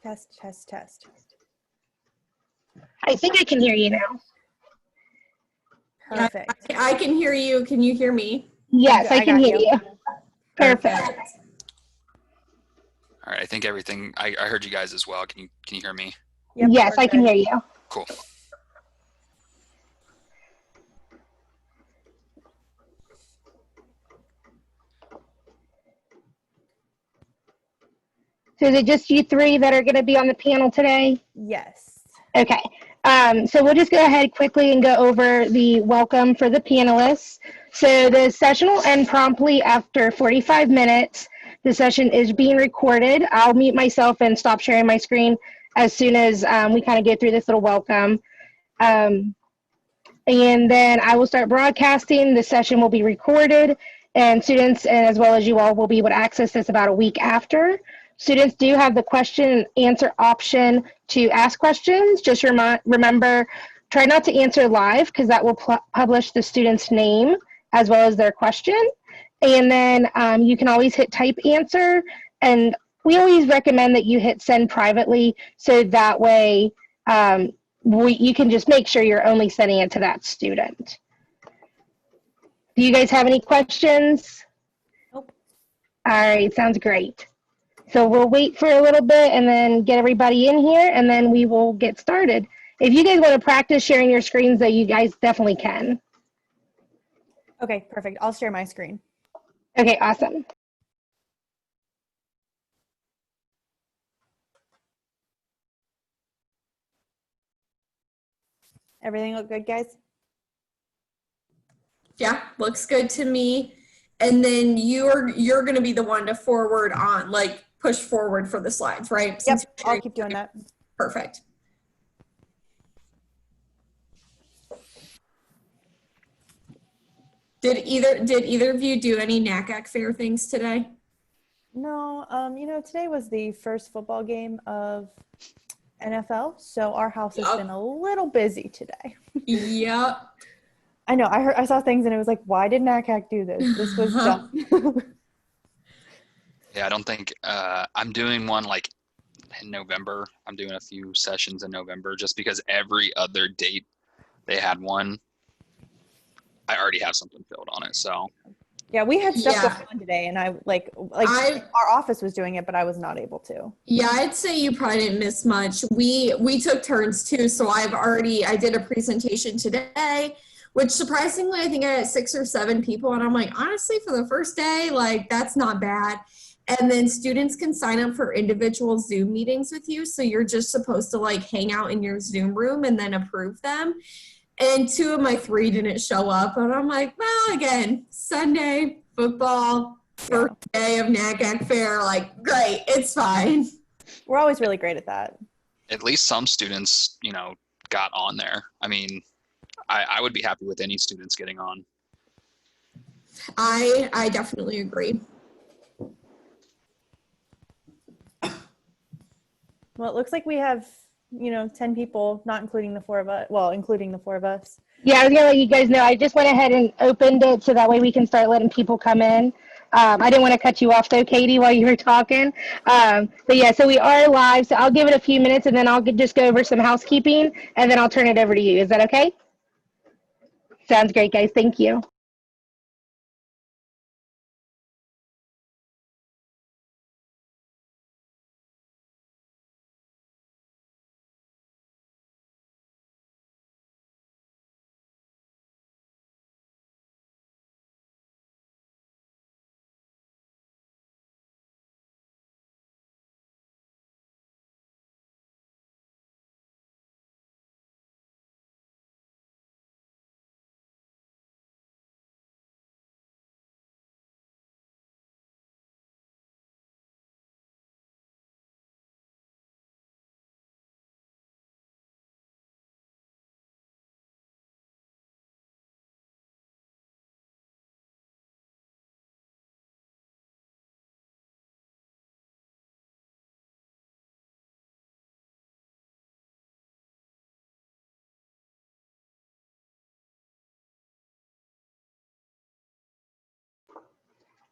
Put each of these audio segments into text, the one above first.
Test, test, test. I think I can hear you now. Perfect. Yeah, I can hear you. Can you hear me? Yes, I can hear you. Perfect. All right, I think everything, I heard you guys as well. Can you hear me? Yep, Yes, I can hear you. Cool. So is it just you three that are going to be on the panel today? Yes. Okay. So we'll just go ahead quickly and go over the welcome for the panelists. So the session will end promptly after 45 minutes. The session is being recorded. I'll mute myself and stop sharing my screen as soon as we kind of get through this little welcome. And then I will start broadcasting. The session will be recorded, and students, and as well as you all, will be able to access this about a week after. Students do have the question and answer option to ask questions. Just remember, try not to answer live because that will publish the student's name as well as their question. And then you can always hit type answer. And we always recommend that you hit send privately so that way you can just make sure you're only sending it to that student. Do you guys have any questions? Nope. All right, sounds great. So we'll wait for a little bit and then get everybody in here, and then we will get started. If you guys want to practice sharing your screens, though, you guys definitely can. Okay, perfect. I'll share my screen. Okay, awesome. Everything look good, guys? Yeah, looks good to me. And then you're going to be the one to forward on, like push forward for the slides, right? Yep, I'll keep doing that. Perfect. Did either of you do any NACAC fair things today? No, today was the first football game of NFL, so our house has been a little busy today. Yep. I know. I saw things and it was like, why did NACAC do this? This was dumb. Yeah, I don't think, I'm doing one like in November. I'm doing a few sessions in November just because every other date they had one, I already have something filled on it, so. Yeah, we had stuff going on today, and our office was doing it, but I was not able to. Yeah, I'd say you probably didn't miss much. We took turns too, so I did a presentation today, which surprisingly I think I had 6 or 7 people, and I'm like, honestly, for the first day, like that's not bad. And then students can sign up for individual Zoom meetings with you, so you're just supposed to like hang out in your Zoom room and then approve them. And 2 of my 3 didn't show up. And I'm like, well, again, Sunday, football, first day of NACAC fair, like, great, it's fine. We're always really great at that. At least some students, got on there. I mean, I would be happy with any students getting on. I definitely agree. Well, it looks like we have 10 people, not including the 4 of us. Well, including the 4 of us. Yeah, I was going to let you guys know. I just went ahead and opened it so that way we can start letting people come in. I didn't want to cut you off, though, Katie, while you were talking. But, yeah, so we are live. So I'll give it a few minutes, and then I'll just go over some housekeeping, and then I'll turn it over to you. Is that okay? Sounds great, guys. Thank you.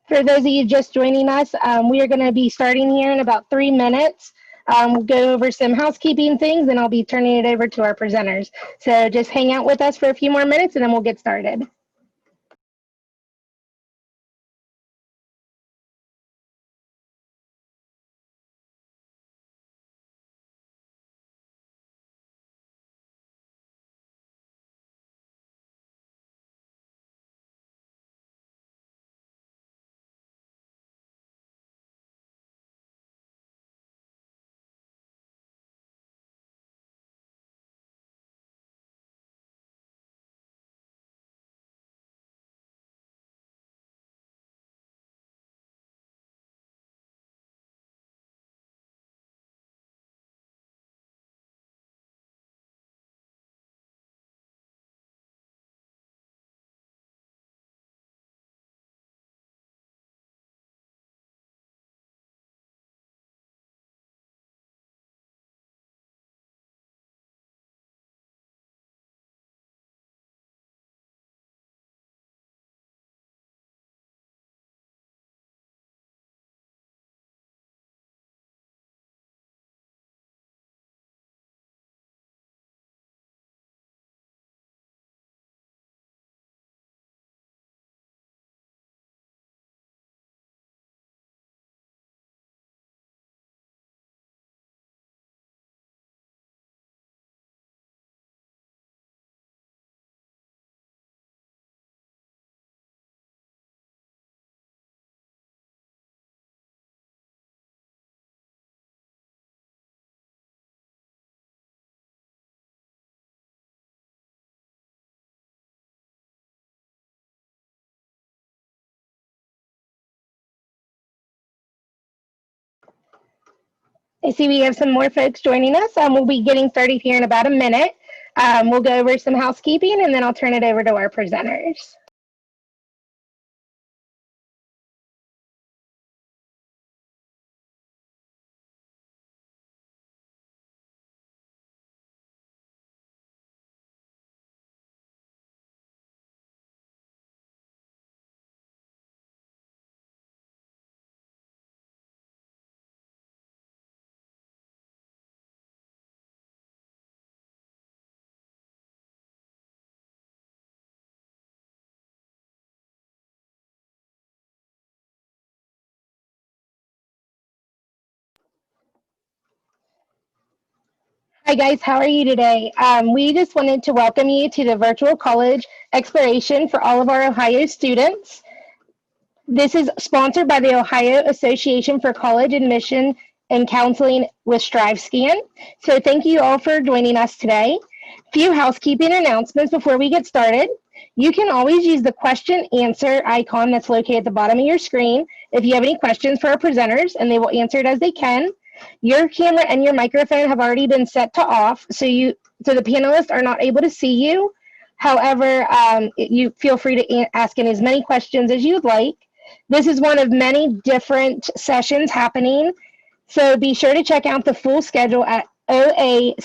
For those of you just joining us, we are going to be starting here in about 3 minutes. We'll go over some housekeeping things, and I'll be turning it over to our presenters. So just hang out with us for a few more minutes, and then we'll get started. I see we have some more folks joining us. We'll be getting started here in about a minute. We'll go over some housekeeping, and then I'll turn it over to our presenters. Hi guys, how are you today? We just wanted to welcome you to the virtual college exploration for all of our Ohio students. This is sponsored by the Ohio Association for College Admission and Counseling with StriveScan. So thank you all for joining us today. Few housekeeping announcements before we get started. You can always use the question answer icon that's located at the bottom of your screen if you have any questions for our presenters, and they will answer it as they can. Your camera and your microphone have already been set to off, so the panelists are not able to see you. However, you feel free to ask in as many questions as you'd like. This is one of many different sessions happening, so be sure to check out the full schedule at oacac.org.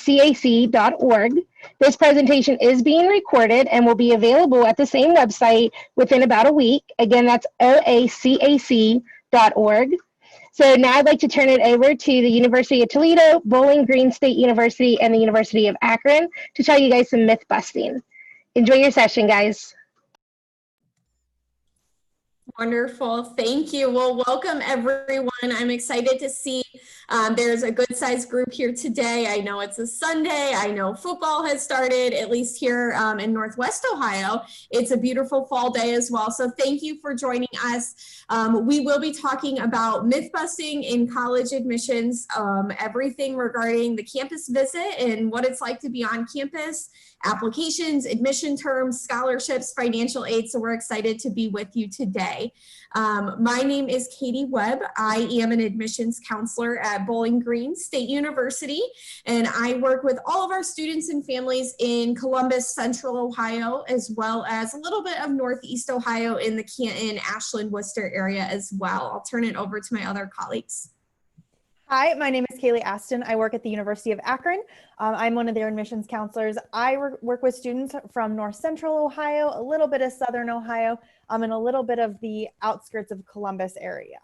This presentation is being recorded and will be available at the same website within about a week. Again, that's oacac.org. So now I'd like to turn it over to the University of Toledo, Bowling Green State University, and the University of Akron to tell you guys some myth busting. Enjoy your session, guys. Wonderful. Thank you. Well, welcome everyone. I'm excited to see there's a good sized group here today. I know it's a Sunday. I know football has started, at least here in Northwest Ohio. It's a beautiful fall day as well. So thank you for joining us. We will be talking about myth busting in college admissions, everything regarding the campus visit and what it's like to be on campus, applications, admission terms, scholarships, financial aid. So we're excited to be with you today. My name is Katie Webb. I am an admissions counselor at Bowling Green State University, and I work with all of our students and families in Columbus, Central Ohio, as well as a little bit of Northeast Ohio in the Canton, Ashland, Worcester area as well. I'll turn it over to my other colleagues. Hi, my name is Kaylee Aston. I work at the University of Akron. I'm one of their admissions counselors. I work with students from North Central Ohio, a little bit of Southern Ohio, and a little bit of the outskirts of Columbus area.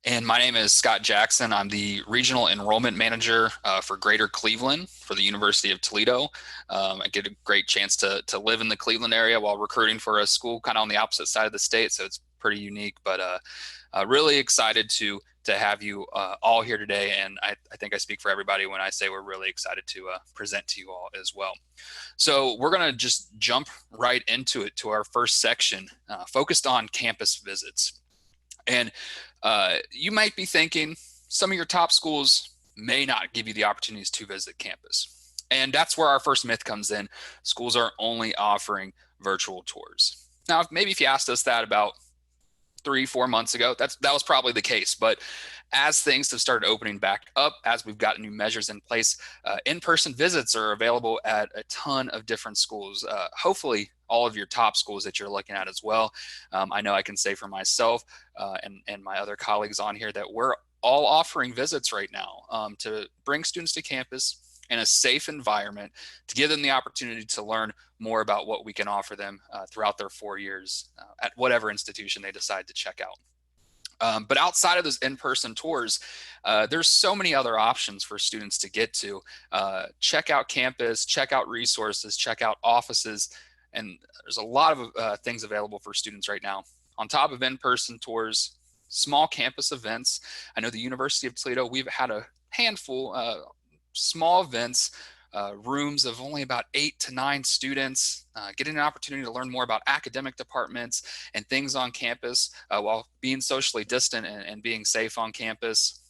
And my name is Scott Jackson. I'm the Regional Enrollment Manager for Greater Cleveland for the University of Toledo. I get a great chance to live in the Cleveland area while recruiting for a school kind of on the opposite side of the state, so it's pretty unique, but really excited to have you all here today, and I think I speak for everybody when I say we're really excited to present to you all as well. So we're going to just jump right into it, to our first section, focused on campus visits. And you might be thinking some of your top schools may not give you the opportunities to visit campus. And that's where our first myth comes in. Schools are only offering virtual tours. Now, maybe if you asked us that about 3-4 months ago, that was probably the case. But as things have started opening back up, as we've got new measures in place, in-person visits are available at a ton of different schools. Hopefully all of your top schools that you're looking at as well. I know I can say for myself and my other colleagues on here that we're all offering visits right now to bring students to campus in a safe environment, to give them the opportunity to learn more about what we can offer them throughout their 4 years at whatever institution they decide to check out. But outside of those in-person tours, there's so many other options for students to get to. Check out campus, check out resources, check out offices, and there's a lot of things available for students right now. On top of in-person tours, small campus events. I know the University of Toledo, we've had a handful small events, rooms of only about 8 to 9 students, getting an opportunity to learn more about academic departments and things on campus while being socially distant and being safe on campus.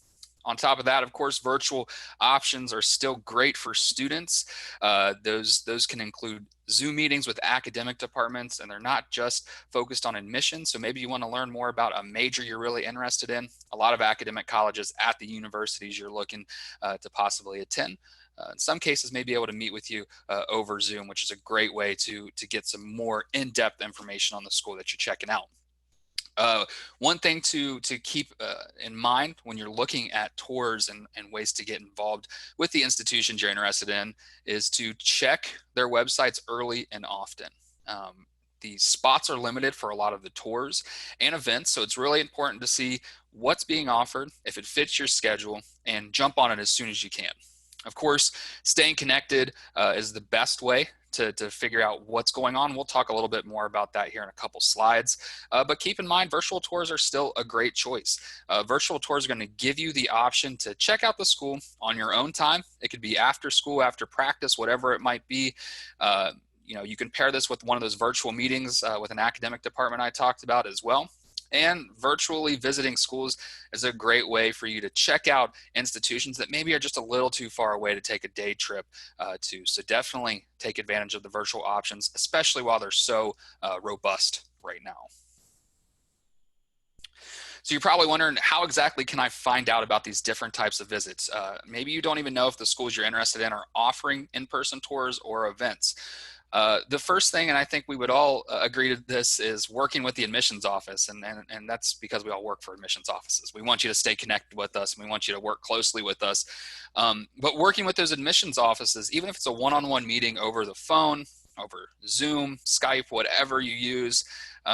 On top of that, of course, virtual options are still great for students. Those can include Zoom meetings with academic departments, and they're not just focused on admissions. So maybe you want to learn more about a major you're really interested in. A lot of academic colleges at the universities you're looking to possibly attend. In some cases, may be able to meet with you over Zoom, which is a great way to get some more in-depth information on the school that you're checking out. One thing to keep in mind when you're looking at tours and ways to get involved with the institutions you're interested in is to check their websites early and often. The spots are limited for a lot of the tours and events, so it's really important to see what's being offered, if it fits your schedule, and jump on it as soon as you can. Of course, staying connected is the best way to figure out what's going on. We'll talk a little bit more about that here in a couple slides. But keep in mind, virtual tours are still a great choice. Virtual tours are going to give you the option to check out the school on your own time. It could be after school, after practice, whatever it might be. You can pair this with one of those virtual meetings with an academic department I talked about as well. And virtually visiting schools is a great way for you to check out institutions that maybe are just a little too far away to take a day trip to. So definitely take advantage of the virtual options, especially while they're so robust right now. So you're probably wondering, how exactly can I find out about these different types of visits? Maybe you don't even know if the schools you're interested in are offering in-person tours or events. The first thing, and I think we would all agree to this, is working with the admissions office, and that's because we all work for admissions offices. We want you to stay connected with us, and we want you to work closely with us. But working with those admissions offices, even if it's a one-on-one meeting over the phone, over Zoom, Skype, whatever you use,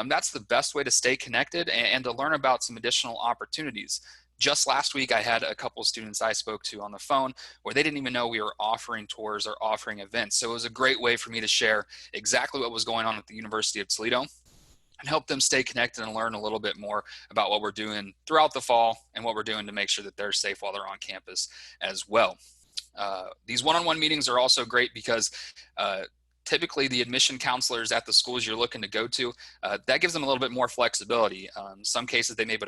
that's the best way to stay connected and to learn about some additional opportunities. Just last week, I had a couple of students I spoke to on the phone where they didn't even know we were offering tours or offering events. So it was a great way for me to share exactly what was going on at the University of Toledo and help them stay connected and learn a little bit more about what we're doing throughout the fall and what we're doing to make sure that they're safe while they're on campus as well. These one-on-one meetings are also great because typically the admission counselors at the schools you're looking to go to, that gives them a little bit more flexibility. In some cases, they may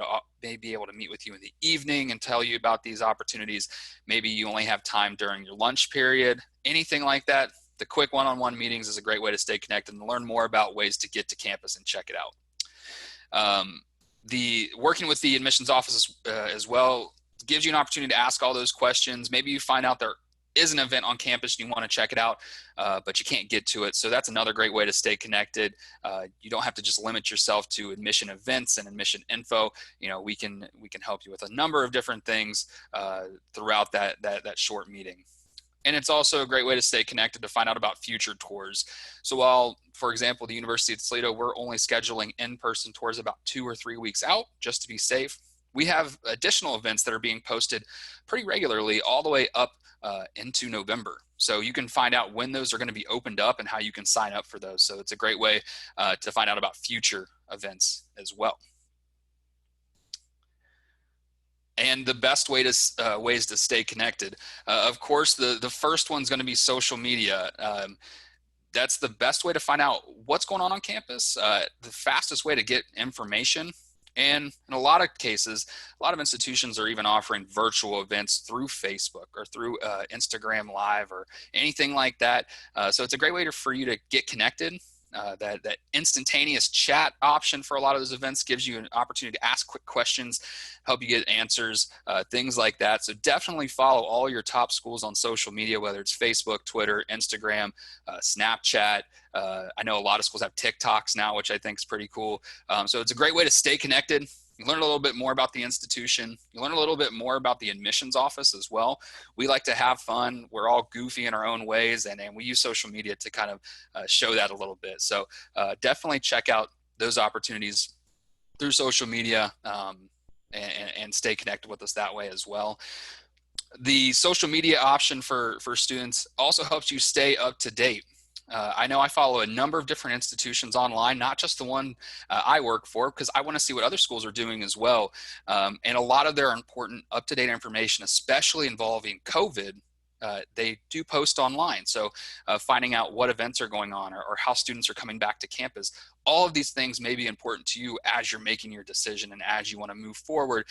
be able to meet with you in the evening and tell you about these opportunities. Maybe you only have time during your lunch period, anything like that. The quick one-on-one meetings is a great way to stay connected and learn more about ways to get to campus and check it out. The working with the admissions office as well gives you an opportunity to ask all those questions. Maybe you find out there is an event on campus and you want to check it out, but you can't get to it. So that's another great way to stay connected. You don't have to just limit yourself to admission events and admission info. We can help you with a number of different things throughout that short meeting. And it's also a great way to stay connected to find out about future tours. So while, for example, the University of Toledo, we're only scheduling in-person tours about 2 or 3 weeks out just to be safe. we have additional events that are being posted pretty regularly all the way up into November. So you can find out when those are going to be opened up and how you can sign up for those. So it's a great way to find out about future events as well. And the best way to ways to stay connected. Of course, the first one's going to be social media. That's the best way to find out what's going on campus, the fastest way to get information. And in a lot of cases, a lot of institutions are even offering virtual events through Facebook or through Instagram Live or anything like that. So it's a great way for you to get connected. That instantaneous chat option for a lot of those events gives you an opportunity to ask quick questions, help you get answers, things like that. So definitely follow all your top schools on social media, whether it's Facebook, Twitter, Instagram, Snapchat. I know a lot of schools have TikToks now, which I think is pretty cool. So it's a great way to stay connected. You learn a little bit more about the institution. You learn a little bit more about the admissions office as well. We like to have fun. We're all goofy in our own ways, and we use social media to kind of show that a little bit. So definitely check out those opportunities through social media and stay connected with us that way as well. The social media option for students also helps you stay up to date. I know I follow a number of different institutions online, not just the one I work for, because I want to see what other schools are doing as well. And a lot of their important up-to-date information, especially involving COVID, they do post online. So finding out what events are going on or how students are coming back to campus, all of these things may be important to you as you're making your decision and as you want to move forward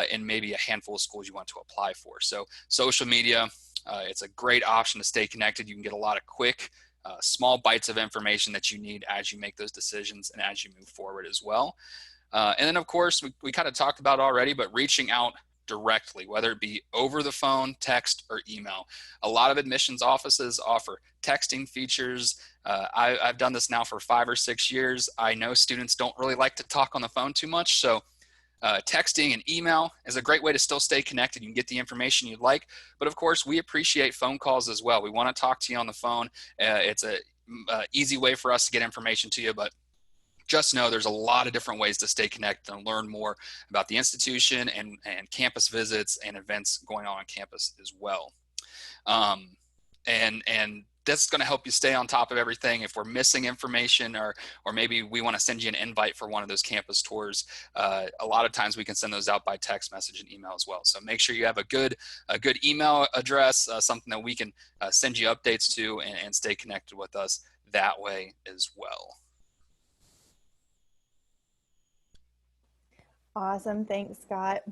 in maybe a handful of schools you want to apply for. So social media, it's a great option to stay connected. You can get a lot of quick, small bites of information that you need as you make those decisions and as you move forward as well. And then, of course, we kind of talked about already, but reaching out directly, whether it be over the phone, text, or email. A lot of admissions offices offer texting features. I've done this now for 5 or 6 years. I know students don't really like to talk on the phone too much, so texting and email is a great way to still stay connected. You can get the information you'd like, but of course we appreciate phone calls as well. We want to talk to you on the phone. It's a easy way for us to get information to you, but just know there's a lot of different ways to stay connected and learn more about the institution and campus visits and events going on campus as well. And that's going to help you stay on top of everything. If we're missing information or maybe we want to send you an invite for one of those campus tours, a lot of times we can send those out by text message and email as well. So make sure you have a good email address, something that we can send you updates to and stay connected with us that way as well. Awesome. Thanks, Scott.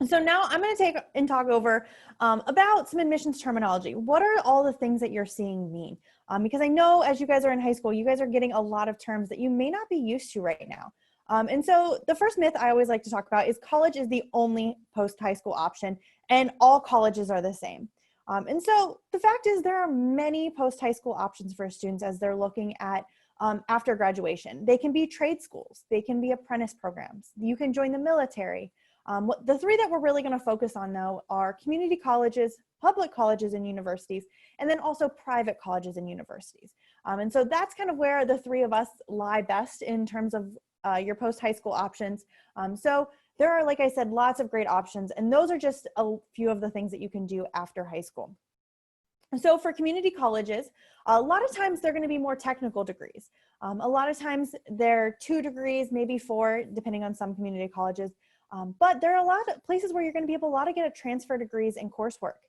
So now I'm going to talk over about some admissions terminology. What are all the things that you're seeing mean? Because I know as you guys are in high school, you guys are getting a lot of terms that you may not be used to right now. And so the first myth I always like to talk about is college is the only post-high school option and all colleges are the same. And so the fact is there are many post-high school options for students as they're looking at after graduation. They can be trade schools, they can be apprentice programs, you can join the military. The three that we're really going to focus on though are community colleges, public colleges and universities, and then also private colleges and universities. And so that's kind of where the three of us lie best in terms of your post-high school options. So there are, like I said, lots of great options, and those are just a few of the things that you can do after high school. So for community colleges, a lot of times they're going to be more technical degrees. A lot of times they're 2 degrees, maybe 4, depending on some community colleges. But there are a lot of places where you're going to be able to get a transfer degrees and coursework.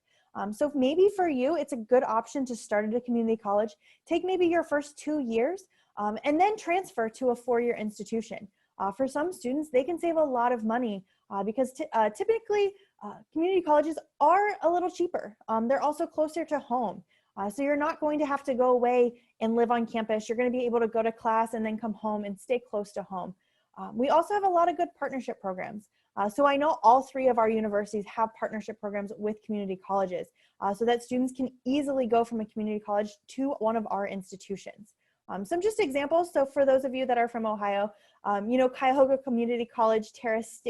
So maybe for you, it's a good option to start at a community college, take maybe your first 2 years, and then transfer to a 4-year institution. For some students, they can save a lot of money because typically community colleges are a little cheaper. They're also closer to home. So you're not going to have to go away and live on campus. You're going to be able to go to class and then come home and stay close to home. We also have a lot of good partnership programs. So I know all 3 of our universities have partnership programs with community colleges so that students can easily go from a community college to one of our institutions. Some just examples. So for those of you that are from Ohio, you know, Cuyahoga Community College, Terrace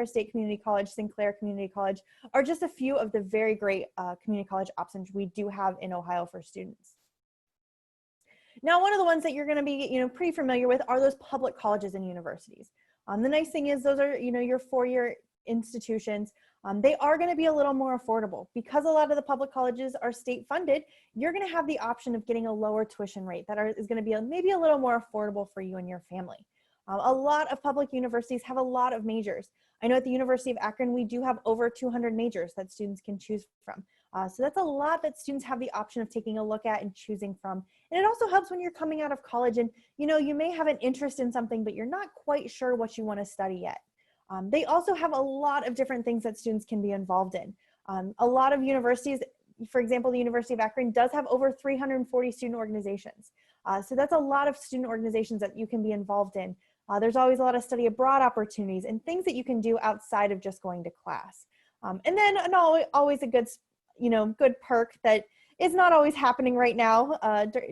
State Community College, Sinclair Community College are just a few of the very great community college options we do have in Ohio for students. Now, one of the ones that you're going to be, pretty familiar with are those public colleges and universities. The nice thing is those are, your 4-year institutions. They are going to be a little more affordable because a lot of the public colleges are state funded. You're going to have the option of getting a lower tuition rate that is going to be maybe a little more affordable for you and your family. A lot of public universities have a lot of majors. I know at the University of Akron, we do have over 200 majors that students can choose from. So that's a lot that students have the option of taking a look at and choosing from. And it also helps when you're coming out of college and, you may have an interest in something, but you're not quite sure what you want to study yet. They also have a lot of different things that students can be involved in. A lot of universities, for example, the University of Akron does have over 340 student organizations. So that's a lot of student organizations that you can be involved in. There's always a lot of study abroad opportunities and things that you can do outside of just going to class. And then always a good perk that is not always happening right now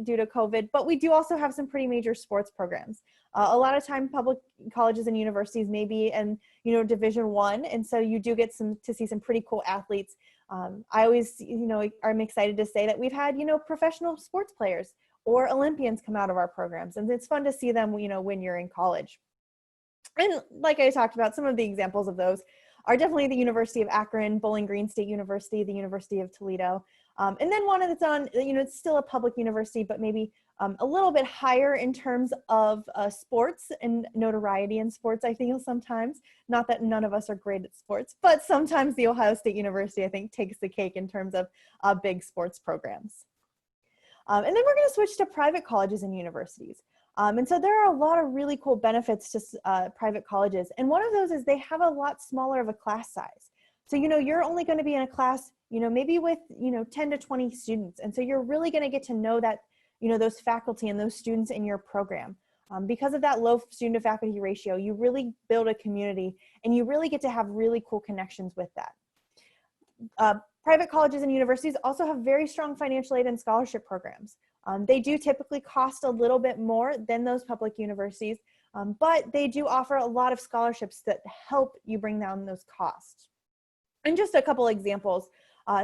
due to COVID, but we do also have some pretty major sports programs. A lot of time public colleges and universities may be in, Division I, and so you do get to see some pretty cool athletes. I always, I'm excited to say that we've had, professional sports players or Olympians come out of our programs, and it's fun to see them, when you're in college. And like I talked about, some of the examples of those are definitely the University of Akron, Bowling Green State University, the University of Toledo. And then one that's on, it's still a public university, but maybe a little bit higher in terms of sports and notoriety in sports, I feel sometimes. Not that none of us are great at sports, but sometimes the Ohio State University, I think, takes the cake in terms of big sports programs. And then we're going to switch to private colleges and universities. And so there are a lot of really cool benefits to private colleges. And one of those is they have a lot smaller of a class size. So, you're only going to be in a class, maybe with, 10 to 20 students. And so you're really going to get to know that, those faculty and those students in your program. Because of that low student to faculty ratio, you really build a community and you really get to have really cool connections with that. Private colleges and universities also have very strong financial aid and scholarship programs. They do typically cost a little bit more than those public universities, but they do offer a lot of scholarships that help you bring down those costs. And just a couple examples.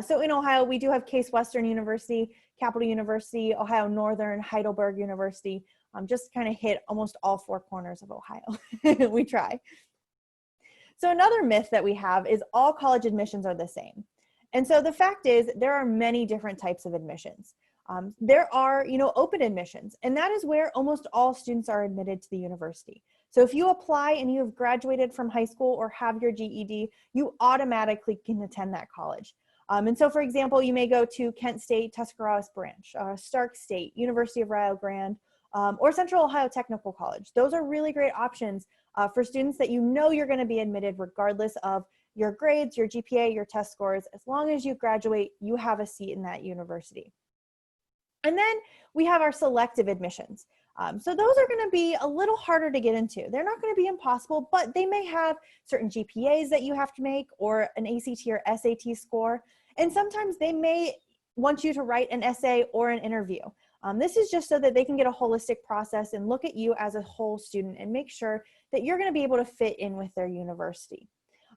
So in Ohio, we do have Case Western University, Capital University, Ohio Northern, Heidelberg University, just kind of hit almost all 4 corners of Ohio. We try. So another myth that we have is all college admissions are the same. And so the fact is there are many different types of admissions. There are, open admissions, and that is where almost all students are admitted to the university. So if you apply and you have graduated from high school or have your GED, you automatically can attend that college. And so, for example, you may go to Kent State, Tuscarawas Branch, Stark State, University of Rio Grande, or Central Ohio Technical College. Those are really great options for students that you're going to be admitted regardless of your grades, your GPA, your test scores. As long as you graduate, you have a seat in that university. And then we have our selective admissions. So those are going to be a little harder to get into. They're not going to be impossible, but they may have certain GPAs that you have to make or an ACT or SAT score. And sometimes they may want you to write an essay or an interview. This is just so that they can get a holistic process and look at you as a whole student and make sure that you're going to be able to fit in with their university.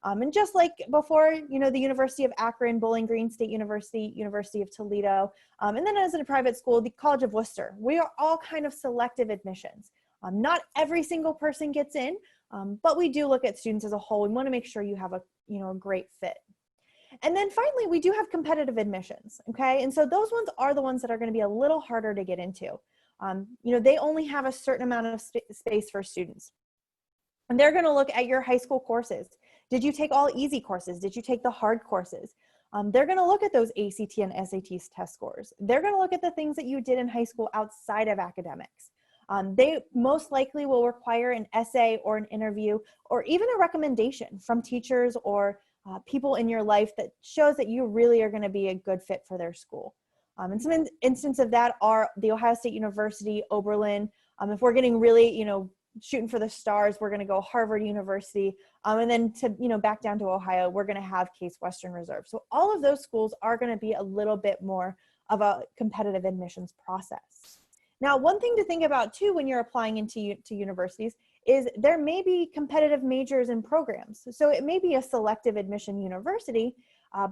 And just like before, the University of Akron, Bowling Green State University, University of Toledo, and then as a private school, the College of Worcester, we are all kind of selective admissions. Not every single person gets in, but we do look at students as a whole. We want to make sure you have a great fit. And then finally, we do have competitive admissions, okay? And so those ones are the ones that are going to be a little harder to get into. They only have a certain amount of space for students. And they're going to look at your high school courses. Did you take all easy courses? Did you take the hard courses? They're going to look at those ACT and SAT test scores. They're going to look at the things that you did in high school outside of academics. They most likely will require an essay or an interview or even a recommendation from teachers or people in your life that shows that you really are going to be a good fit for their school. And some instances of that are the Ohio State University, Oberlin. If we're getting really, shooting for the stars, we're going to go Harvard University. And then to, back down to Ohio, we're going to have Case Western Reserve. So all of those schools are going to be a little bit more of a competitive admissions process. Now, one thing to think about too when you're applying into universities is there may be competitive majors and programs. So it may be a selective admission university,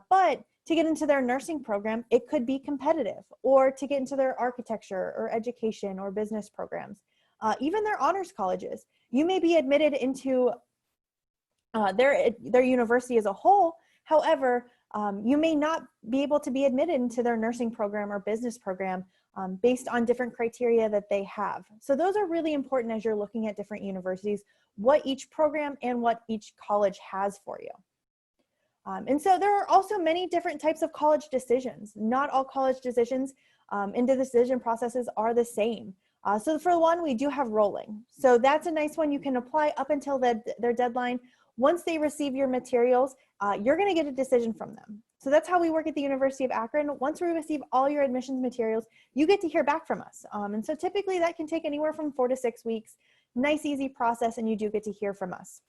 but to get into their nursing program, it could be competitive, or to get into their architecture or education or business programs. even their honors colleges. You may be admitted into their university as a whole. However, you may not be able to be admitted into their nursing program or business program based on different criteria that they have. So those are really important as you're looking at different universities, what each program and what each college has for you. And so there are also many different types of college decisions. Not all college decisions into the decision processes are the same. So for one, we do have rolling. So that's a nice one. You can apply up until their deadline. Once they receive your materials, you're going to get a decision from them. So that's how we work at the University of Akron. Once we receive all your admissions materials, you get to hear back from us. And so typically that can take anywhere from 4 to 6 weeks. Nice, easy process, and you do get to hear from us.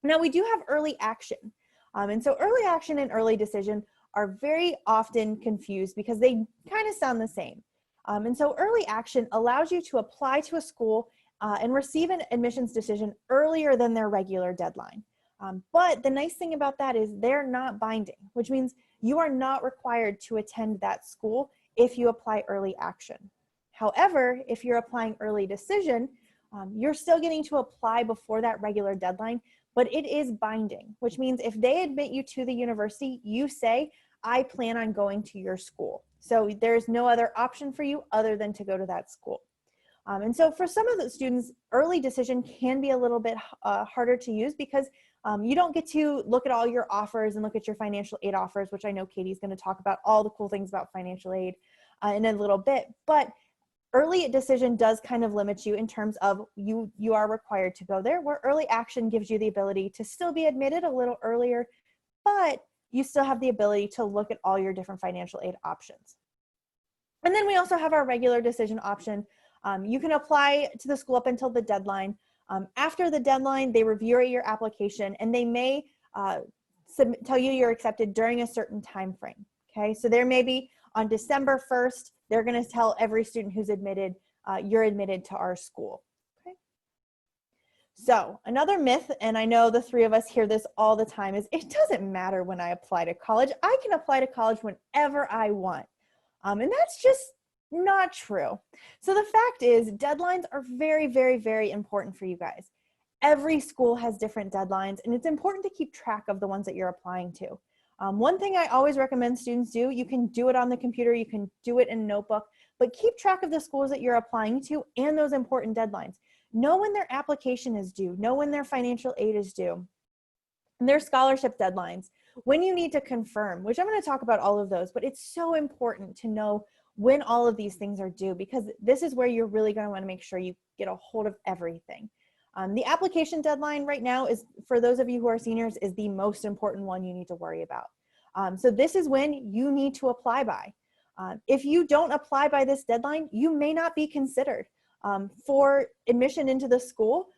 Now we do have early action. And so early action and early decision are very often confused because they kind of sound the same. And so early action allows you to apply to a school and receive an admissions decision earlier than their regular deadline. But the nice thing about that is they're not binding, which means you are not required to attend that school if you apply early action. However, if you're applying early decision, you're still getting to apply before that regular deadline, but it is binding, which means if they admit you to the university, you say, I plan on going to your school. So there's no other option for you other than to go to that school. And so for some of the students, early decision can be a little bit harder to use because you don't get to look at all your offers and look at your financial aid offers, which I know Katie's going to talk about all the cool things about financial aid in a little bit. But early decision does kind of limit you in terms of you are required to go there, where early action gives you the ability to still be admitted a little earlier, but you still have the ability to look at all your different financial aid options. And then we also have our regular decision option. You can apply to the school up until the deadline. After the deadline, they review your application and they may tell you you're accepted during a certain time frame. Okay, so there may be on December 1st, they're going to tell every student who's admitted, you're admitted to our school. Okay. So another myth, and I know the three of us hear this all the time, is it doesn't matter when I apply to college. I can apply to college whenever I want. And that's just not true. So the fact is, deadlines are very, very, very important for you guys. Every school has different deadlines, and it's important to keep track of the ones that you're applying to. One thing I always recommend students do, you can do it on the computer, you can do it in a notebook, but keep track of the schools that you're applying to and those important deadlines. Know when their application is due, know when their financial aid is due, and their scholarship deadlines, when you need to confirm, which I'm going to talk about all of those, but it's so important to know when all of these things are due, because this is where you're really going to want to make sure you get a hold of everything. The application deadline right now is, for those of you who are seniors, is the most important one you need to worry about. So this is when you need to apply by. If you don't apply by this deadline, you may not be considered for admission into the school,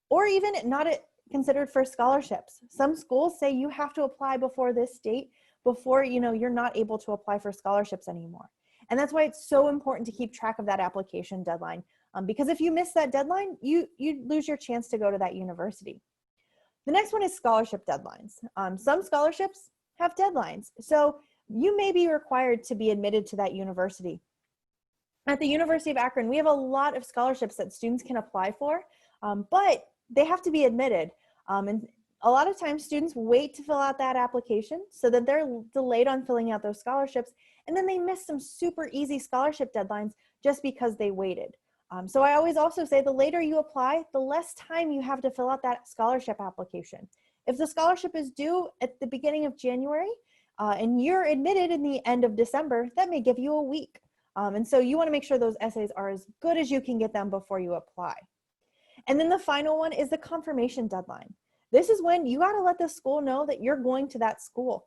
or even not considered for scholarships. Some schools say you have to apply before this date, before you're not able to apply for scholarships anymore. And that's why it's so important to keep track of that application deadline. Because if you miss that deadline, you lose your chance to go to that university. The next one is scholarship deadlines. Some scholarships have deadlines. So you may be required to be admitted to that university. At the University of Akron, we have a lot of scholarships that students can apply for, but they have to be admitted. And a lot of times students wait to fill out that application so that they're delayed on filling out those scholarships, and then they miss some super easy scholarship deadlines just because they waited. So I always also say the later you apply, the less time you have to fill out that scholarship application. If the scholarship is due at the beginning of January and you're admitted in the end of December, that may give you a week. And so you want to make sure those essays are as good as you can get them before you apply. And then the final one is the confirmation deadline. This is when you got to let the school know that you're going to that school.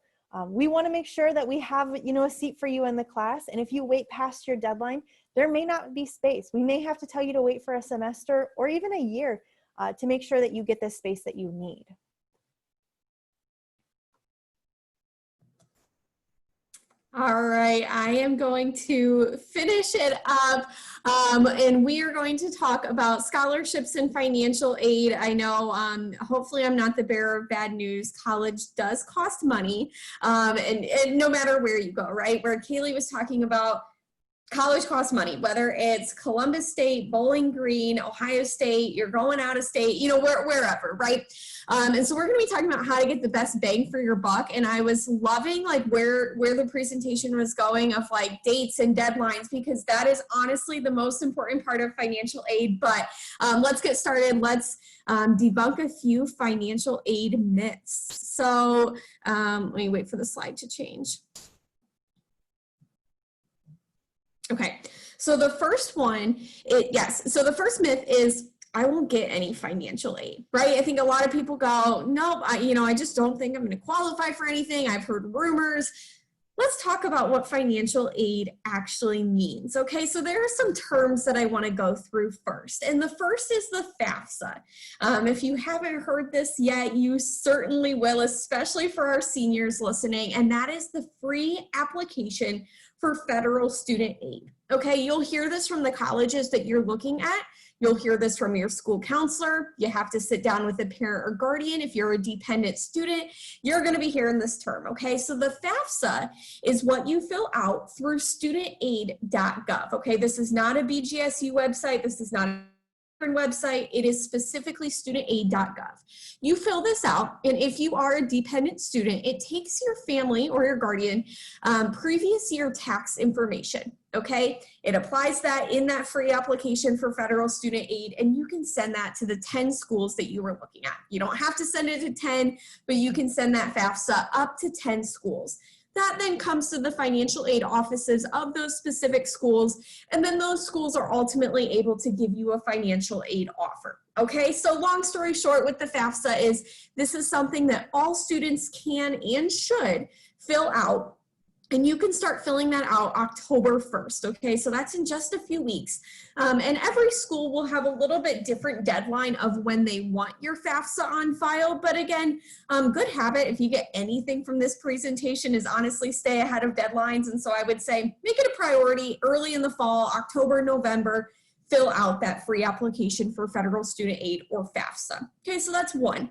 We want to make sure that we have, a seat for you in the class. And if you wait past your deadline, there may not be space. We may have to tell you to wait for a semester or even a year to make sure that you get the space that you need. All right, I am going to finish it up, and we are going to talk about scholarships and financial aid. I know, hopefully I'm not the bearer of bad news. College does cost money, and no matter where you go, right? Where Kaylee was talking about, college costs money, whether it's Columbus State, Bowling Green, Ohio State, you're going out of state, you know, wherever, right? And so we're going to be talking about how to get the best bang for your buck. And I was loving like where the presentation was going of like dates and deadlines, because that is honestly the most important part of financial aid. But let's get started. Let's debunk a few financial aid myths. So let me wait for the slide to change. Okay, so the first one, so the first myth is I won't get any financial aid, right? I think a lot of people go, nope, I just don't think I'm going to qualify for anything. I've heard rumors. Let's talk about what financial aid actually means. Okay, so there are some terms that I want to go through first. And the first is the FAFSA. If you haven't heard this yet, you certainly will, especially for our seniors listening. And that is the free application for federal student aid. Okay, you'll hear this from the colleges that you're looking at. You'll hear this from your school counselor. You have to sit down with a parent or guardian. If you're a dependent student, you're going to be hearing this term, okay? So the FAFSA is what you fill out through studentaid.gov, okay? This is not a BGSU website. This is not a website. It is specifically studentaid.gov. You fill this out, and if you are a dependent student, it takes your family or your guardian previous year tax information. Okay, it applies that in that free application for federal student aid, and you can send that to the 10 schools that you were looking at. You don't have to send it to 10, but you can send that FAFSA up to 10 schools. That then comes to the financial aid offices of those specific schools, and then those schools are ultimately able to give you a financial aid offer. Okay, so long story short with the FAFSA is this is something that all students can and should fill out. And you can start filling that out October 1st, okay? So that's in just a few weeks. And every school will have a little bit different deadline of when they want your FAFSA on file. But again, good habit, if you get anything from this presentation, is honestly stay ahead of deadlines. And so I would say make it a priority early in the fall, October, November, fill out that free application for federal student aid or FAFSA. Okay, so that's one.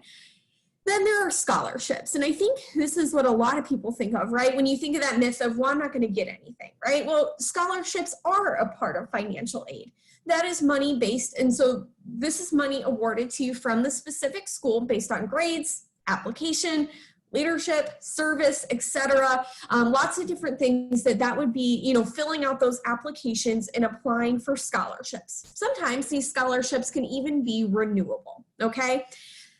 Then there are scholarships. And I think this is what a lot of people think of, right? When you think of that myth of, well, I'm not going to get anything, right? Well, scholarships are a part of financial aid. That is money based. And so this is money awarded to you from the specific school based on grades, application, leadership, service, etc. Lots of different things that would be, filling out those applications and applying for scholarships. Sometimes these scholarships can even be renewable, okay?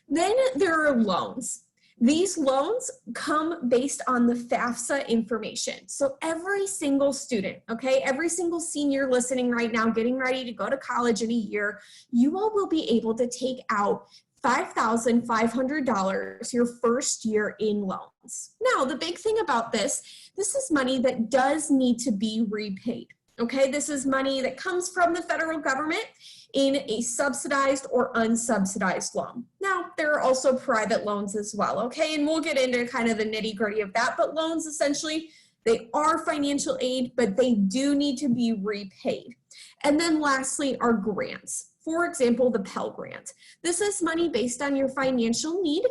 Then there are loans. These loans come based on the FAFSA information. So every single student, okay, every single senior listening right now, getting ready to go to college in a year, you all will be able to take out $5,500 your first year in loans. Now, the big thing about this is money that does need to be repaid. Okay, this is money that comes from the federal government in a subsidized or unsubsidized loan. Now, there are also private loans as well, okay? And we'll get into kind of the nitty-gritty of that, but loans essentially, they are financial aid, but they do need to be repaid. And then lastly are grants. For example, the Pell Grant. This is money based on your financial need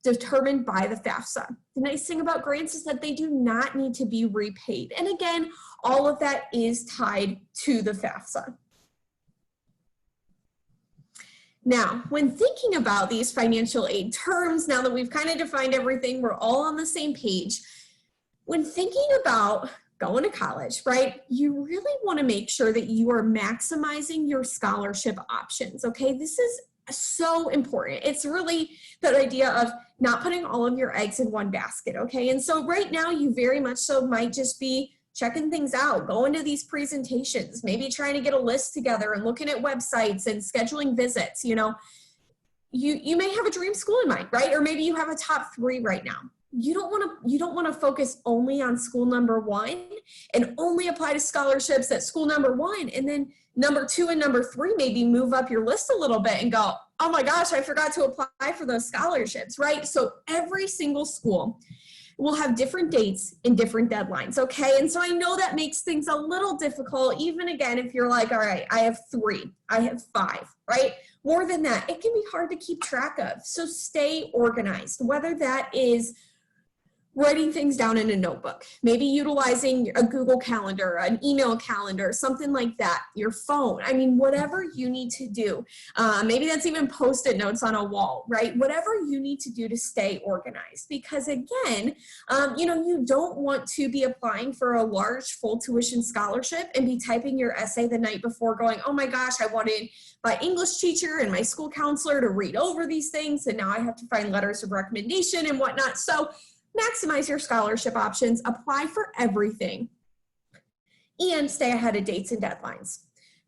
determined by the FAFSA. The nice thing about grants is that they do not need to be repaid. And again, all of that is tied to the FAFSA. Now, when thinking about these financial aid terms, now that we've kind of defined everything, we're all on the same page. When thinking about going to college, right, you really want to make sure that you are maximizing your scholarship options, okay? This is so important. It's really that idea of not putting all of your eggs in one basket, okay? And so right now you very much so might just be checking things out, going to these presentations, maybe trying to get a list together and looking at websites and scheduling visits. You may have a dream school in mind, right? Or maybe you have a top 3 right now. You don't want to focus only on school number 1 and only apply to scholarships at school number 1, and then number 2 and number 3 maybe move up your list a little bit and go, oh my gosh, I forgot to apply for those scholarships, right? So every single school will have different dates and different deadlines, okay? And so I know that makes things a little difficult, even again, if you're like, all right, I have 3, I have 5, right? More than that, it can be hard to keep track of. So stay organized, whether that is writing things down in a notebook, maybe utilizing a Google Calendar, an email calendar, something like that, your phone. I mean, whatever you need to do. Maybe that's even Post-it notes on a wall, right? Whatever you need to do to stay organized. Because again, you don't want to be applying for a large full tuition scholarship and be typing your essay the night before going, oh my gosh, I wanted my English teacher and my school counselor to read over these things, and now I have to find letters of recommendation and whatnot. So maximize your scholarship options, apply for everything, and stay ahead of dates and deadlines.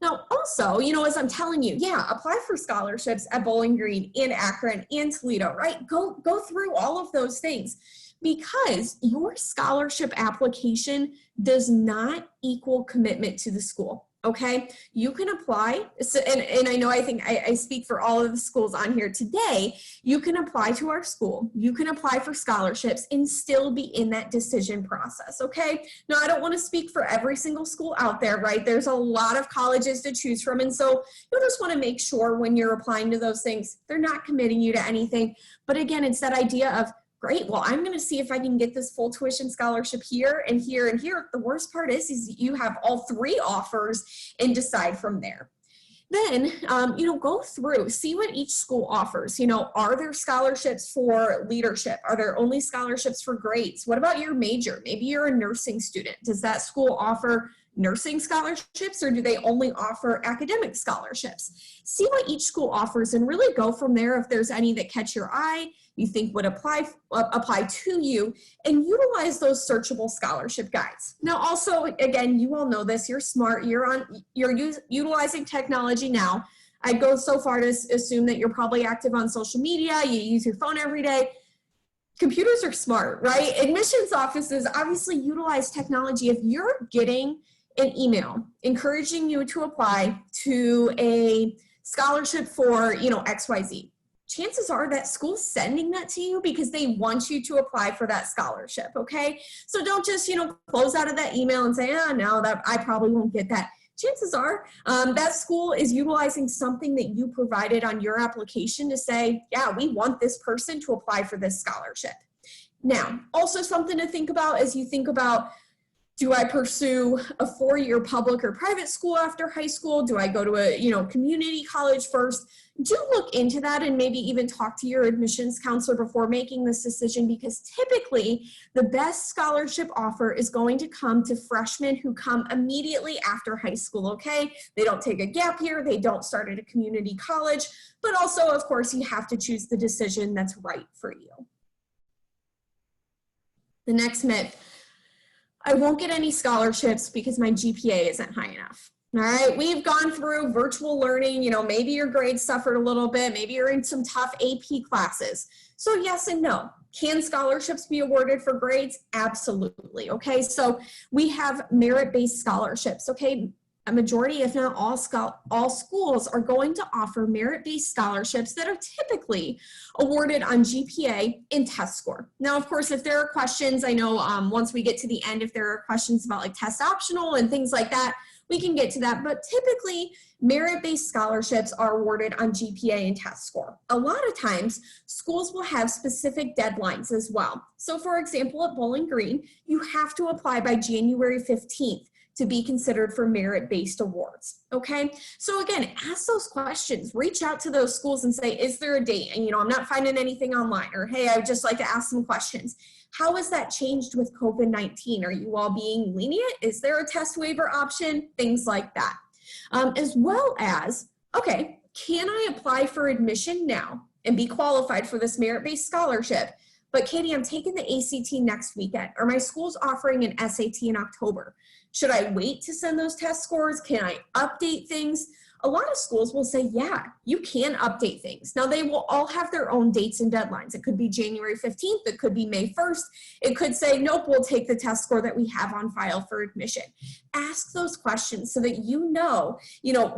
Now, also, as I'm telling you, apply for scholarships at Bowling Green and Akron and Toledo, right? Go through all of those things, because your scholarship application does not equal commitment to the school. Okay, you can apply, and I think I speak for all of the schools on here today. You can apply to our school, you can apply for scholarships and still be in that decision process, okay? Now, I don't want to speak for every single school out there, right? There's a lot of colleges to choose from, and so you'll just want to make sure when you're applying to those things, they're not committing you to anything. But again, it's that idea of, great, well, I'm going to see if I can get this full tuition scholarship here and here and here. The worst part is you have all three offers and decide from there. Then, go through, see what each school offers. Are there scholarships for leadership? Are there only scholarships for grades? What about your major? Maybe you're a nursing student. Does that school offer nursing scholarships, or do they only offer academic scholarships? See what each school offers and really go from there. If there's any that catch your eye, you think would apply to you, and utilize those searchable scholarship guides. Now, also, again, you all know this, you're smart, you're utilizing technology now. I'd go so far to assume that you're probably active on social media, you use your phone every day. Computers are smart, right? Admissions offices obviously utilize technology. If you're getting an email encouraging you to apply to a scholarship for, XYZ, chances are that school's sending that to you because they want you to apply for that scholarship, okay? So don't just, close out of that email and say, no, that I probably won't get that. Chances are that school is utilizing something that you provided on your application to say, yeah, we want this person to apply for this scholarship. Now, also something to think about as you think about, do I pursue a 4-year public or private school after high school? Do I go to a community college first? Do look into that and maybe even talk to your admissions counselor before making this decision, because typically the best scholarship offer is going to come to freshmen who come immediately after high school, okay? They don't take a gap year, they don't start at a community college, but also, of course, you have to choose the decision that's right for you. The next myth, I won't get any scholarships because my GPA isn't high enough. All right, we've gone through virtual learning, maybe your grades suffered a little bit, maybe you're in some tough AP classes. So yes and no. Can scholarships be awarded for grades? Absolutely, okay? So we have merit-based scholarships, okay? A majority, if not all schools are going to offer merit-based scholarships that are typically awarded on GPA and test score. Now, of course, if there are questions, I know once we get to the end, if there are questions about like test optional and things like that, we can get to that. But typically, merit-based scholarships are awarded on GPA and test score. A lot of times, schools will have specific deadlines as well. So for example, at Bowling Green, you have to apply by January 15th. To be considered for merit-based awards, okay? So again, ask those questions, reach out to those schools and say, is there a date? And I'm not finding anything online, or hey, I would just like to ask some questions. How has that changed with COVID-19? Are you all being lenient? Is there a test waiver option? Things like that. As well as, okay, can I apply for admission now and be qualified for this merit-based scholarship? But Katie, I'm taking the ACT next weekend, or my school's offering an SAT in October. Should I wait to send those test scores? Can I update things? A lot of schools will say, yeah, you can update things. Now, they will all have their own dates and deadlines. It could be January 15th. It could be May 1st. It could say, nope, we'll take the test score that we have on file for admission. Ask those questions so that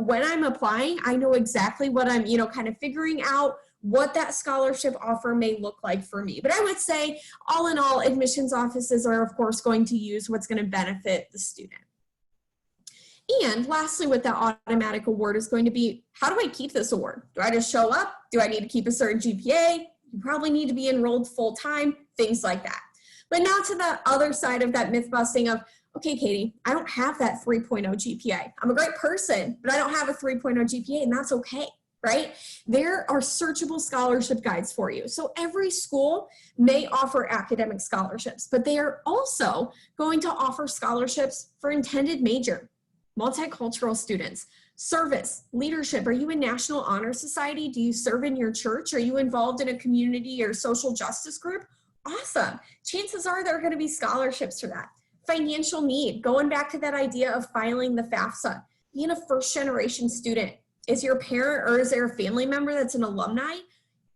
when I'm applying, I know exactly what I'm, kind of figuring out what that scholarship offer may look like for me. But I would say, all in all, admissions offices are, of course, going to use what's going to benefit the student. And lastly, with that automatic award is going to be, how do I keep this award? Do I just show up? Do I need to keep a certain GPA? You probably need to be enrolled full-time, things like that. But now to the other side of that myth busting of, okay, Katie, I don't have that 3.0 GPA. I'm a great person, but I don't have a 3.0 GPA, and that's okay, right? There are searchable scholarship guides for you. So every school may offer academic scholarships, but they are also going to offer scholarships for intended major, multicultural students, service, leadership. Are you in National Honor Society? Do you serve in your church? Are you involved in a community or social justice group? Awesome. Chances are there are going to be scholarships for that. Financial need, going back to that idea of filing the FAFSA, being a first generation student. Is your parent or is there a family member that's an alumni?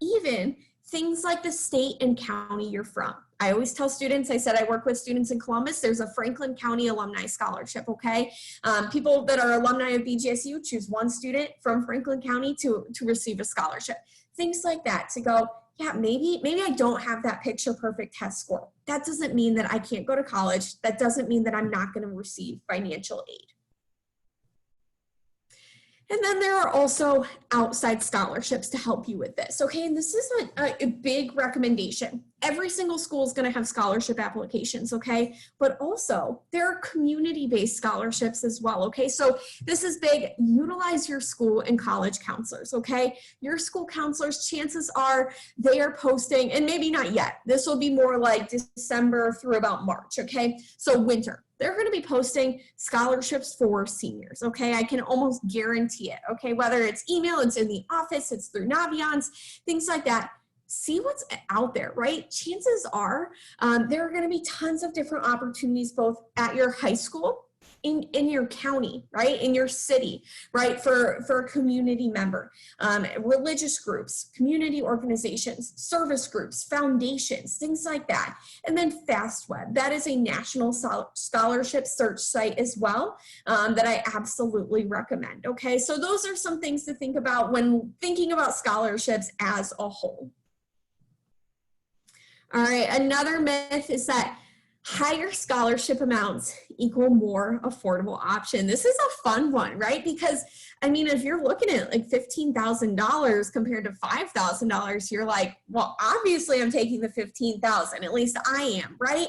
Even things like the state and county you're from. I always tell students, I said I work with students in Columbus, there's a Franklin County Alumni Scholarship, okay? People that are alumni of BGSU choose one student from Franklin County to receive a scholarship. Things like that to go, yeah, maybe I don't have that picture perfect test score. That doesn't mean that I can't go to college. That doesn't mean that I'm not going to receive financial aid. And then there are also outside scholarships to help you with this, okay? And this is a big recommendation. Every single school is gonna have scholarship applications, okay? But also, there are community-based scholarships as well, okay? So this is big. Utilize your school and college counselors, okay? Your school counselors, chances are they are posting, and maybe not yet. This will be more like December through about March, okay? So winter. They're going to be posting scholarships for seniors, okay? I can almost guarantee it, okay? Whether it's email, it's in the office, it's through Naviance, things like that. See what's out there, right? Chances are there are going to be tons of different opportunities both at your high school, in your county, right? In your city, right? For a community member, religious groups, community organizations, service groups, foundations, things like that. And then FastWeb, that is a national scholarship search site as well that I absolutely recommend, okay? So those are some things to think about when thinking about scholarships as a whole. All right, another myth is that higher scholarship amounts equal more affordable option. This is a fun one, right? Because, I mean, if you're looking at like $15,000 compared to $5,000, you're like, well, obviously I'm taking the $15,000, at least I am, right?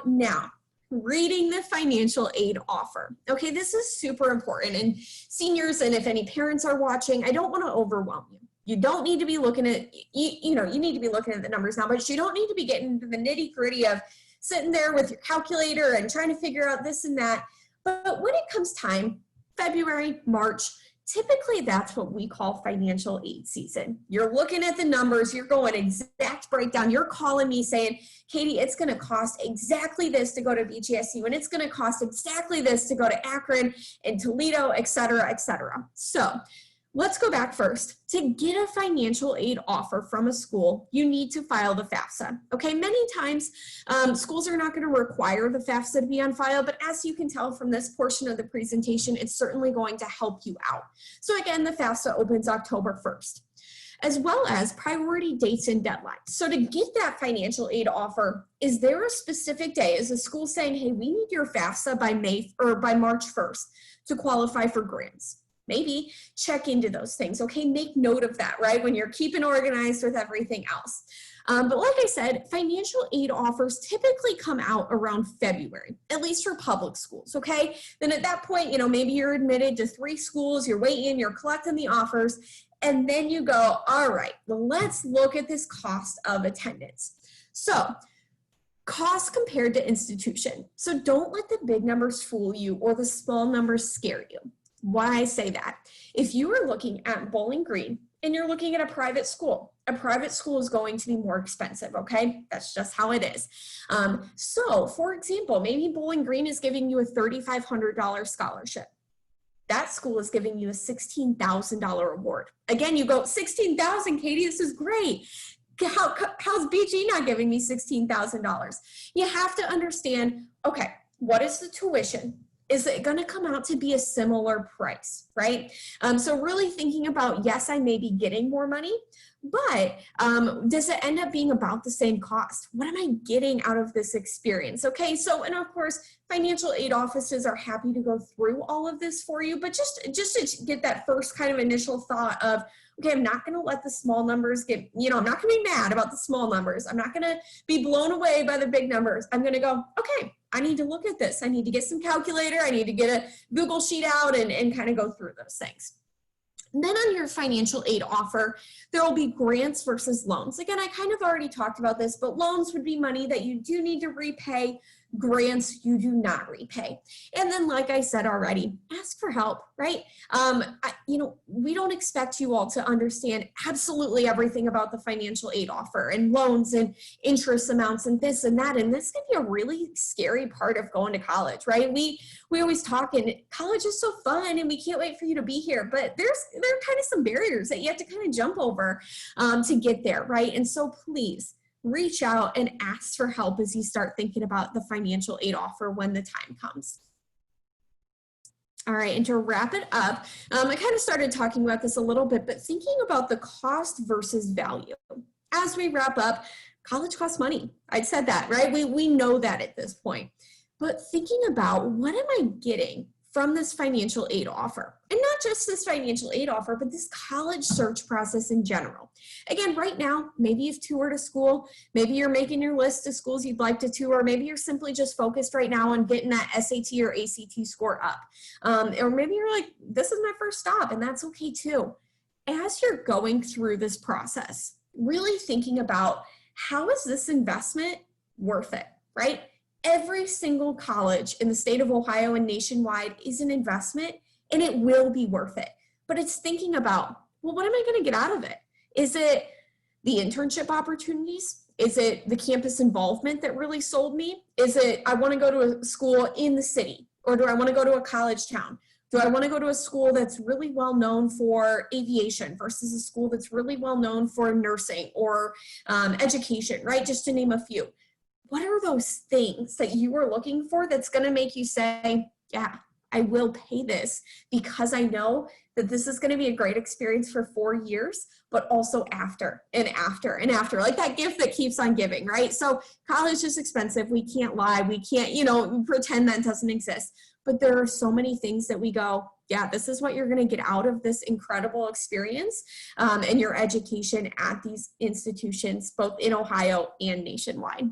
Now, reading the financial aid offer. Okay, this is super important. And seniors, and if any parents are watching, I don't want to overwhelm you. You don't need to be looking at, you need to be looking at the numbers now, but you don't need to be getting into the nitty gritty of sitting there with your calculator and trying to figure out this and that. But when it comes time, February, March, typically that's what we call financial aid season. You're looking at the numbers, you're going exact breakdown, you're calling me saying, Katie, it's gonna cost exactly this to go to BGSU, and it's gonna cost exactly this to go to Akron and Toledo, et cetera, et cetera. So let's go back first. To get a financial aid offer from a school, you need to file the FAFSA. Okay, many times schools are not going to require the FAFSA to be on file, but as you can tell from this portion of the presentation, it's certainly going to help you out. So again, the FAFSA opens October 1st, as well as priority dates and deadlines. So to get that financial aid offer, is there a specific day? Is the school saying, hey, we need your FAFSA by March 1st to qualify for grants? Maybe check into those things, okay? Make note of that, right? When you're keeping organized with everything else. But like I said, financial aid offers typically come out around February, at least for public schools, okay? Then at that point, maybe you're admitted to 3 schools, you're waiting, you're collecting the offers, and then you go, all right, well, let's look at this cost of attendance. So, cost compared to institution. So don't let the big numbers fool you or the small numbers scare you. Why I say that? If you are looking at Bowling Green and you're looking at a private school is going to be more expensive, okay? That's just how it is. So, for example, maybe Bowling Green is giving you a $3,500 scholarship. That school is giving you a $16,000 award. Again, you go, $16,000, Katie, this is great. How's BG not giving me $16,000? You have to understand, okay, what is the tuition? is it going to come out to be a similar price, right? So really thinking about, yes, I may be getting more money, but does it end up being about the same cost? What am I getting out of this experience? Okay, so, and of course, financial aid offices are happy to go through all of this for you, but just to get that first kind of initial thought of, okay, I'm not going to let the small numbers get, I'm not going to be mad about the small numbers. I'm not going to be blown away by the big numbers. I'm going to go, okay, I need to look at this. I need to get some calculator. I need to get a Google sheet out and kind of go through those things. And then on your financial aid offer, there will be grants versus loans. Again, I kind of already talked about this, but loans would be money that you do need to repay. Grants you do not repay. And then, like I said already, ask for help, right? We don't expect you all to understand absolutely everything about the financial aid offer and loans and interest amounts and this and that. And this can be a really scary part of going to college, right? We always talk, and college is so fun and we can't wait for you to be here, but there are kind of some barriers that you have to kind of jump over to get there, right? And so please, reach out and ask for help as you start thinking about the financial aid offer when the time comes. All right, and to wrap it up, I kind of started talking about this a little bit, but thinking about the cost versus value. As we wrap up, college costs money. I'd said that, right? We know that at this point. But thinking about, what am I getting from this financial aid offer? And not just this financial aid offer, but this college search process in general. Again, right now, maybe you've toured a school, maybe you're making your list of schools you'd like to tour, maybe you're simply just focused right now on getting that SAT or ACT score up. Or maybe you're like, this is my first stop, and that's okay too. As you're going through this process, really thinking about, how is this investment worth it, right? Every single college in the state of Ohio and nationwide is an investment, and it will be worth it. But it's thinking about, well, what am I going to get out of it? Is it the internship opportunities? Is it the campus involvement that really sold me? Is it, I want to go to a school in the city, or do I want to go to a college town? Do I want to go to a school that's really well known for aviation versus a school that's really well known for nursing or education, right? Just to name a few. What are those things that you are looking for that's going to make you say, yeah, I will pay this, because I know that this is going to be a great experience for 4 years, but also after and after and after, like that gift that keeps on giving, right? So college is expensive. We can't lie. We can't, pretend that doesn't exist. But there are so many things that we go, yeah, this is what you're going to get out of this incredible experience and your education at these institutions, both in Ohio and nationwide.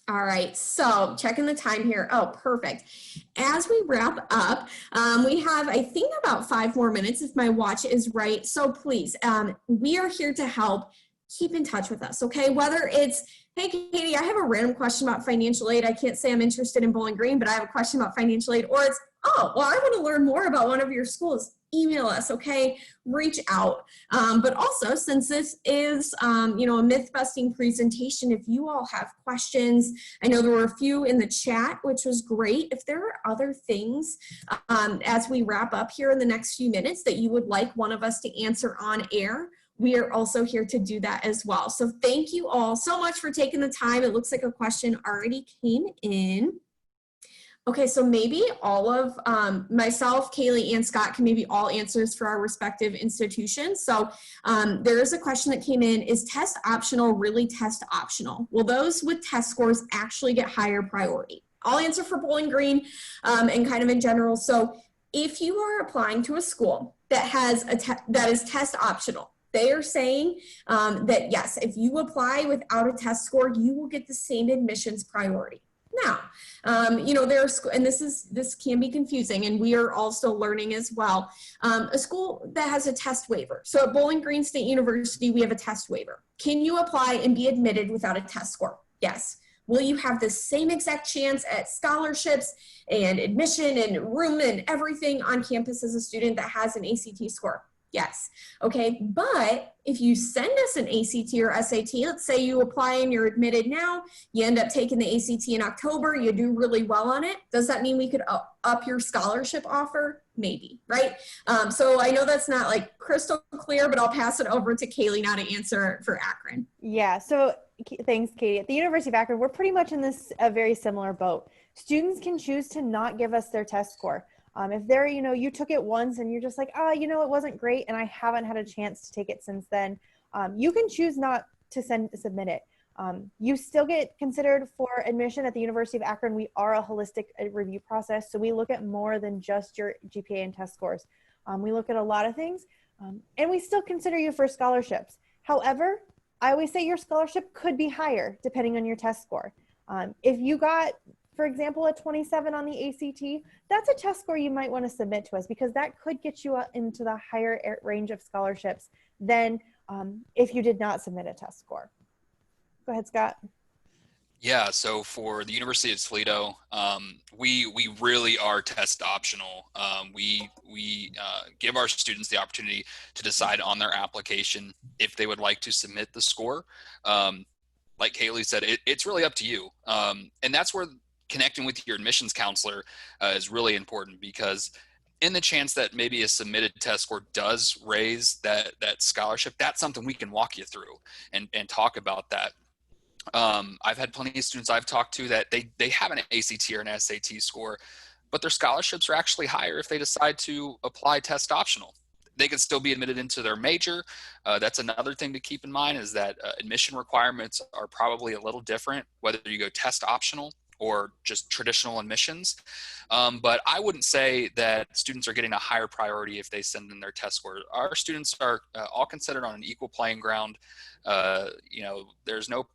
All right, so checking the time here. Oh, perfect. As we wrap up, we have, I think, about 5 more minutes if my watch is right. So please, we are here to help. Keep in touch with us, okay? Whether it's, hey, Katie, I have a random question about financial aid. I can't say I'm interested in Bowling Green, but I have a question about financial aid. Or it's, oh, well, I want to learn more about one of your schools. Email us, okay? Reach out. But also, since this is, a myth-busting presentation, if you all have questions, I know there were a few in the chat, which was great. If there are other things as we wrap up here in the next few minutes that you would like one of us to answer on air, we are also here to do that as well. So thank you all so much for taking the time. It looks like a question already came in. Okay, so maybe all of myself, Kaylee, and Scott can maybe all answer this for our respective institutions. So there is a question that came in, is test optional really test optional? Will those with test scores actually get higher priority? I'll answer for Bowling Green and kind of in general. So if you are applying to a school that has that is test optional, they are saying that yes, if you apply without a test score, you will get the same admissions priority. Now, and this can be confusing, and we are also learning as well. A school that has a test waiver. So at Bowling Green State University, we have a test waiver. Can you apply and be admitted without a test score? Yes. Will you have the same exact chance at scholarships and admission and room and everything on campus as a student that has an ACT score? Yes. Okay. But if you send us an ACT or SAT, let's say you apply and you're admitted now, you end up taking the ACT in October, you do really well on it. Does that mean we could up your scholarship offer? Maybe, right? So I know that's not like crystal clear, but I'll pass it over to Kaylee now to answer for Akron. Yeah. So thanks, Katie. At the University of Akron, we're pretty much in a very similar boat. Students can choose to not give us their test score. If they're, you took it once and you're just like, oh, it wasn't great and I haven't had a chance to take it since then, you can choose not to submit it. You still get considered for admission at the University of Akron. We are a holistic review process, so we look at more than just your GPA and test scores. We look at a lot of things, and we still consider you for scholarships. However, I always say your scholarship could be higher depending on your test score. If you got, for example, a 27 on the ACT, that's a test score you might want to submit to us, because that could get you into the higher range of scholarships than if you did not submit a test score. Go ahead, Scott. Yeah, so for the University of Toledo, we really are test optional. We give our students the opportunity to decide on their application if they would like to submit the score. Like Kaylee said, it's really up to you. And that's where connecting with your admissions counselor is really important, because in the chance that maybe a submitted test score does raise that scholarship, that's something we can walk you through and talk about that. I've had plenty of students I've talked to that they have an ACT or an SAT score, but their scholarships are actually higher if they decide to apply test optional. They can still be admitted into their major. That's another thing to keep in mind, is that admission requirements are probably a little different, whether you go test optional or just traditional admissions. But I wouldn't say that students are getting a higher priority if they send in their test score. Our students are all considered on an equal playing ground. There's no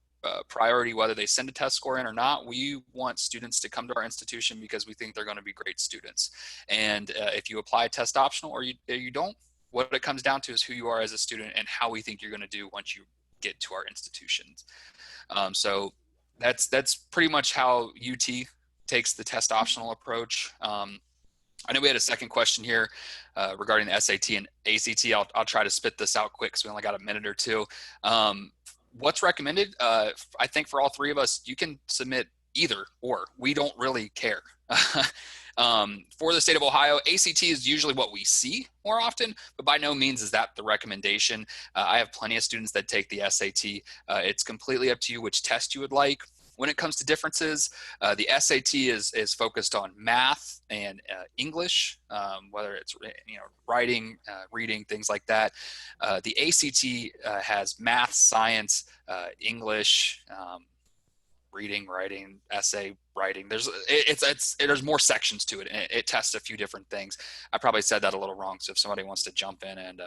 priority whether they send a test score in or not. We want students to come to our institution because we think they're going to be great students. And if you apply test optional or you don't, what it comes down to is who you are as a student and how we think you're going to do once you get to our institutions. So that's pretty much how UT takes the test optional approach. I know we had a second question here regarding the SAT and ACT. I'll try to spit this out quick because we only got a minute or two. What's recommended? I think for all three of us, you can submit either or. We don't really care. For the state of Ohio, ACT is usually what we see more often, but by no means is that the recommendation. I have plenty of students that take the SAT. It's completely up to you which test you would like. When it comes to differences, the SAT is focused on math and English, whether it's writing, reading, things like that. The ACT has math, science, English, reading, writing, essay writing. There's more sections to it, and it tests a few different things. I probably said that a little wrong, so if somebody wants to jump in and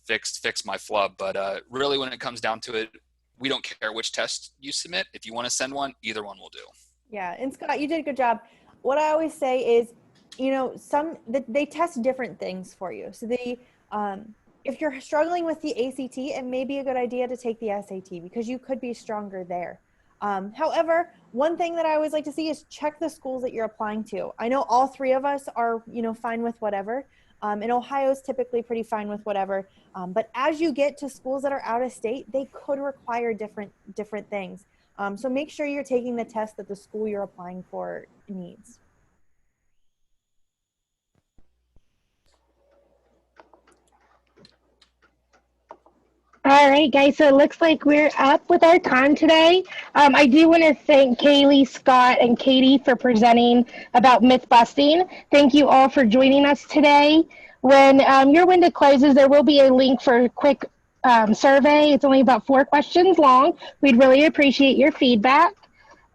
fix my flub, but really when it comes down to it, we don't care which test you submit. If you want to send one, either one will do. Yeah, and Scott, you did a good job. What I always say is, they test different things for you. So if you're struggling with the ACT, it may be a good idea to take the SAT because you could be stronger there. However, one thing that I always like to see is check the schools that you're applying to. I know all three of us are, fine with whatever. And Ohio is typically pretty fine with whatever. But as you get to schools that are out of state, they could require different things. So make sure you're taking the test that the school you're applying for needs. All right, guys, so it looks like we're up with our time today. I do want to thank Kaylee, Scott, and Katie for presenting about myth busting. Thank you all for joining us today. When your window closes, there will be a link for a quick survey. It's only about 4 questions long. We'd really appreciate your feedback.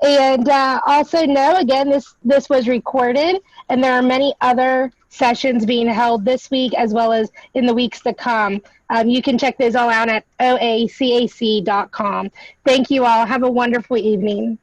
And also know, again, this was recorded, and there are many other sessions being held this week as well as in the weeks to come. You can check those all out at oacac.com. Thank you all. Have a wonderful evening.